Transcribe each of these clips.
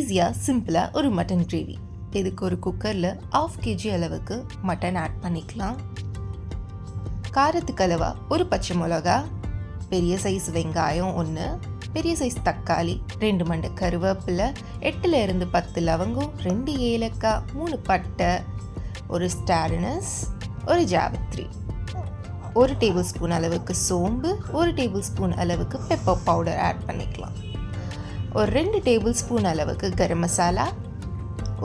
ஈஸியாக சிம்பிளாக ஒரு மட்டன் கிரேவி. இதுக்கு ஒரு குக்கரில் 1/2 kg அளவுக்கு மட்டன் ஆட் பண்ணிக்கலாம். காரத்துக்கு அளவா ஒரு பச்சை மிளகா, பெரிய சைஸ் வெங்காயம் 1, பெரிய சைஸ் தக்காளி, 2 மண்டை கருவேப்பிலை, 8 to 10 லவங்கம், 2 ஏலக்காய், 3 பட்டை, ஒரு ஸ்டார் அனீஸ், ஒரு ஜாவித்ரி, 1 டேபிள்ஸ்பூன் அளவுக்கு சோம்பு, 1 டேபிள்ஸ்பூன் அளவுக்கு பெப்பர் பவுடர் ஆட் பண்ணிக்கலாம். ஒரு 2 டேபிள்ஸ்பூன் அளவுக்கு கரம் மசாலா,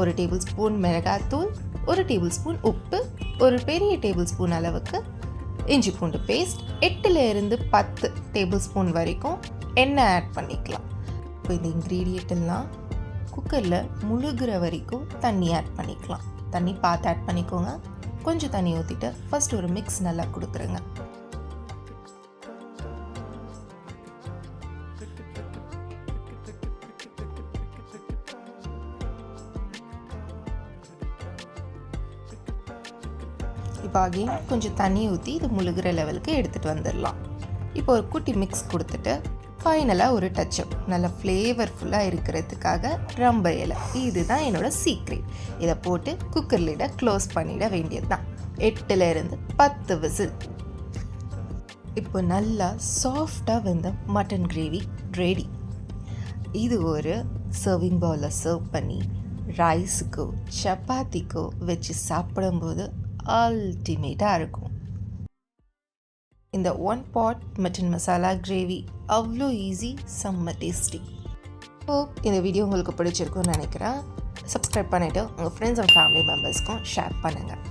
1 டேபிள்ஸ்பூன் மிளகாத்தூள், 1 டேபிள்ஸ்பூன் உப்பு, ஒரு பெரிய டேபிள்ஸ்பூன் அளவுக்கு இஞ்சி பூண்டு பேஸ்ட், 8 to 10 டேபிள்ஸ்பூன் வரைக்கும் எண்ணெய் ஆட் பண்ணிக்கலாம். இப்போ இந்த இன்க்ரீடியண்ட் எல்லாம் குக்கரில் முழுகிற வரைக்கும் தண்ணி ஆட் பண்ணிக்கலாம். தண்ணி பார்த்து ஆட் பண்ணிக்கோங்க. கொஞ்சம் தண்ணி ஊற்றிட்டு ஃபர்ஸ்ட் ஒரு மிக்ஸ் நல்லா கொடுத்துருங்க. இப்போ அகைன் கொஞ்சம் தண்ணி ஊற்றி இது முழுகிற லெவலுக்கு எடுத்துகிட்டு வந்துடலாம். இப்போ ஒரு குட்டி மிக்ஸ் கொடுத்துட்டு ஃபைனலாக ஒரு டச்சப் நல்லா ஃப்ளேவர்ஃபுல்லாக இருக்கிறதுக்காக ரம்ப இலை. இதுதான் என்னோட சீக்ரெட். இதை போட்டு குக்கர் லிடை க்ளோஸ் பண்ணிட வேண்டியது தான். 8 to 10 விசில். இப்போ நல்லா சாஃப்டாக வெந்த மட்டன் கிரேவி ரெடி. இது ஒரு சர்விங் பவுலில் சர்வ் பண்ணி ரைஸுக்கோ சப்பாத்திக்கோ வச்சு சாப்பிடும்போது அல்டிமேட்டாக இருக்கும். இந்த 1 pot மட்டன் மசாலா கிரேவி அவ்வளோ ஈஸி, செம்ம டேஸ்டி. இந்த வீடியோ உங்களுக்கு பிடிச்சிருக்குன்னு நினைக்கிறேன். சப்ஸ்கிரைப் பண்ணிவிட்டு உங்கள் ஃப்ரெண்ட்ஸ் அண்ட் ஃபேமிலி மெம்பர்ஸ்க்கும் ஷேர் பண்ணுங்கள்.